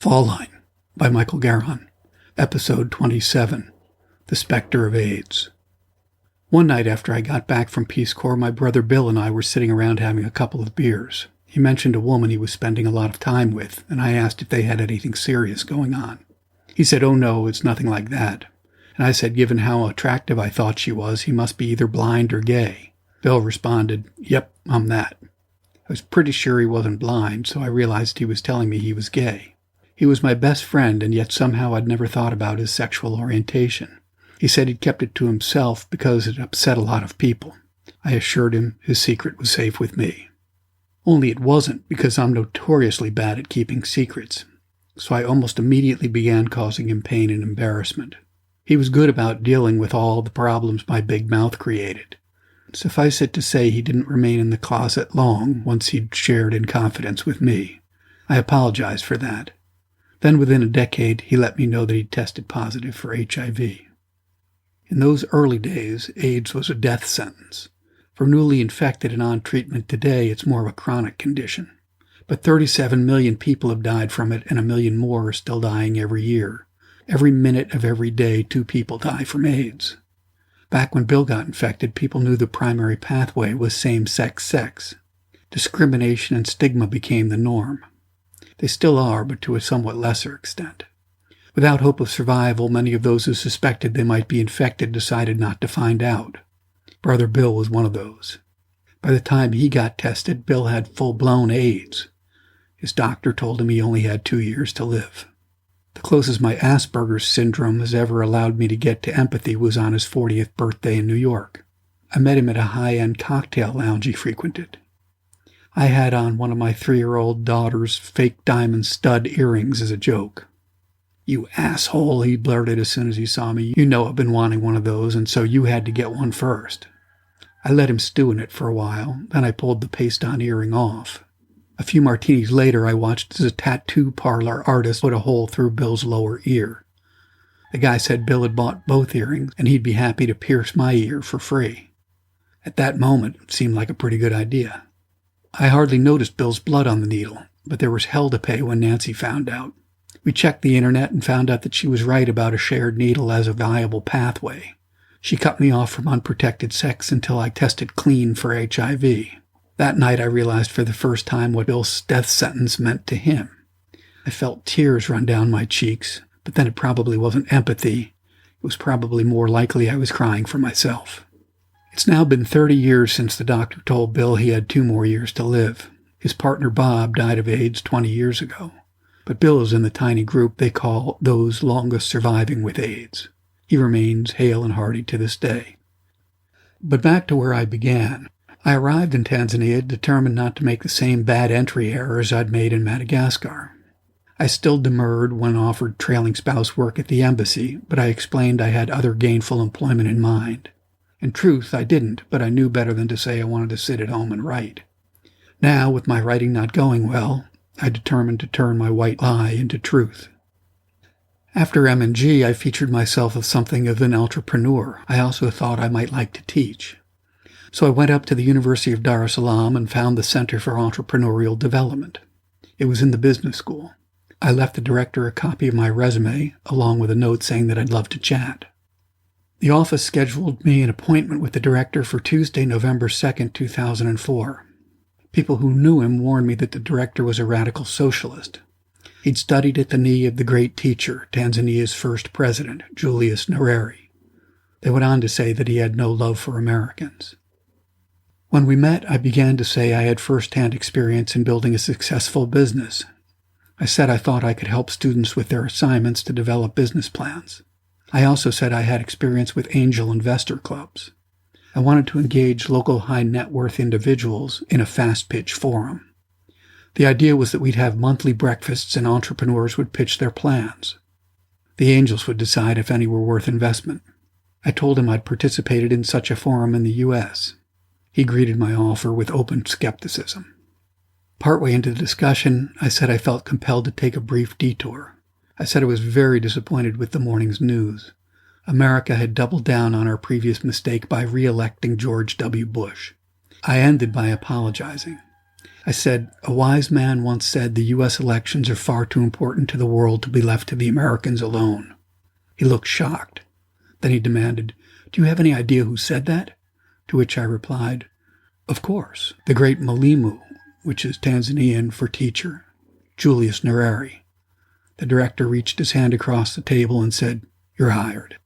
Fall Line by Michael Garon, Episode 27, The Specter of AIDS. One night after I got back from Peace Corps, my brother Bill and I were sitting around having a couple of beers. He mentioned a woman he was spending a lot of time with, and I asked if they had anything serious going on. He said, "Oh no, it's nothing like that." And I said, given how attractive I thought she was, he must be either blind or gay. Bill responded, "Yep, I'm that." I was pretty sure he wasn't blind, so I realized he was telling me he was gay. He was my best friend, and yet somehow I'd never thought about his sexual orientation. He said he'd kept it to himself because it upset a lot of people. I assured him his secret was safe with me. Only it wasn't, because I'm notoriously bad at keeping secrets. So I almost immediately began causing him pain and embarrassment. He was good about dealing with all the problems my big mouth created. Suffice it to say, he didn't remain in the closet long once he'd shared in confidence with me. I apologized for that. Then within a decade, he let me know that he'd tested positive for HIV. In those early days, AIDS was a death sentence. For newly infected and on treatment today, it's more of a chronic condition. But 37 million people have died from it, and 1 million more are still dying every year. Every minute of every day, 2 people die from AIDS. Back when Bill got infected, people knew the primary pathway was same-sex sex. Discrimination and stigma became the norm. They still are, but to a somewhat lesser extent. Without hope of survival, many of those who suspected they might be infected decided not to find out. Brother Bill was one of those. By the time he got tested, Bill had full-blown AIDS. His doctor told him he only had 2 years to live. The closest my Asperger's syndrome has ever allowed me to get to empathy was on his 40th birthday in New York. I met him at a high-end cocktail lounge he frequented. I had on one of my 3-year-old daughter's fake diamond stud earrings as a joke. "You asshole," he blurted as soon as he saw me. "You know I've been wanting one of those, and so you had to get one first." I let him stew in it for a while, then I pulled the paste-on earring off. A few martinis later, I watched as a tattoo parlor artist put a hole through Bill's lower ear. The guy said Bill had bought both earrings, and he'd be happy to pierce my ear for free. At that moment, it seemed like a pretty good idea. I hardly noticed Bill's blood on the needle, but there was hell to pay when Nancy found out. We checked the internet and found out that she was right about a shared needle as a viable pathway. She cut me off from unprotected sex until I tested clean for HIV. That night I realized for the first time what Bill's death sentence meant to him. I felt tears run down my cheeks, but then it probably wasn't empathy. It was probably more likely I was crying for myself. It's now been 30 years since the doctor told Bill he had 2 more years to live. His partner Bob died of AIDS 20 years ago. But Bill is in the tiny group they call those longest surviving with AIDS. He remains hale and hearty to this day. But back to where I began. I arrived in Tanzania determined not to make the same bad entry errors I'd made in Madagascar. I still demurred when offered trailing spouse work at the embassy, but I explained I had other gainful employment in mind. In truth, I didn't, but I knew better than to say I wanted to sit at home and write. Now, with my writing not going well, I determined to turn my white lie into truth. After M&G, I featured myself as something of an entrepreneur. I also thought I might like to teach. So I went up to the University of Dar es Salaam and found the Center for Entrepreneurial Development. It was in the business school. I left the director a copy of my resume, along with a note saying that I'd love to chat. The office scheduled me an appointment with the director for Tuesday, November 2nd, 2004. People who knew him warned me that the director was a radical socialist. He'd studied at the knee of the great teacher, Tanzania's first president, Julius Nyerere. They went on to say that he had no love for Americans. When we met, I began to say I had first-hand experience in building a successful business. I said I thought I could help students with their assignments to develop business plans. I also said I had experience with angel investor clubs. I wanted to engage local high-net-worth individuals in a fast-pitch forum. The idea was that we'd have monthly breakfasts and entrepreneurs would pitch their plans. The angels would decide if any were worth investment. I told him I'd participated in such a forum in the U.S. He greeted my offer with open skepticism. Partway into the discussion, I said I felt compelled to take a brief detour. I said I was very disappointed with the morning's news. America had doubled down on our previous mistake by re-electing George W. Bush. I ended by apologizing. I said, "A wise man once said the U.S. elections are far too important to the world to be left to the Americans alone." He looked shocked. Then he demanded, "Do you have any idea who said that?" To which I replied, "Of course, the great Mwalimu, which is Tanzanian for teacher, Julius Nyerere." The director reached his hand across the table and said, "You're hired."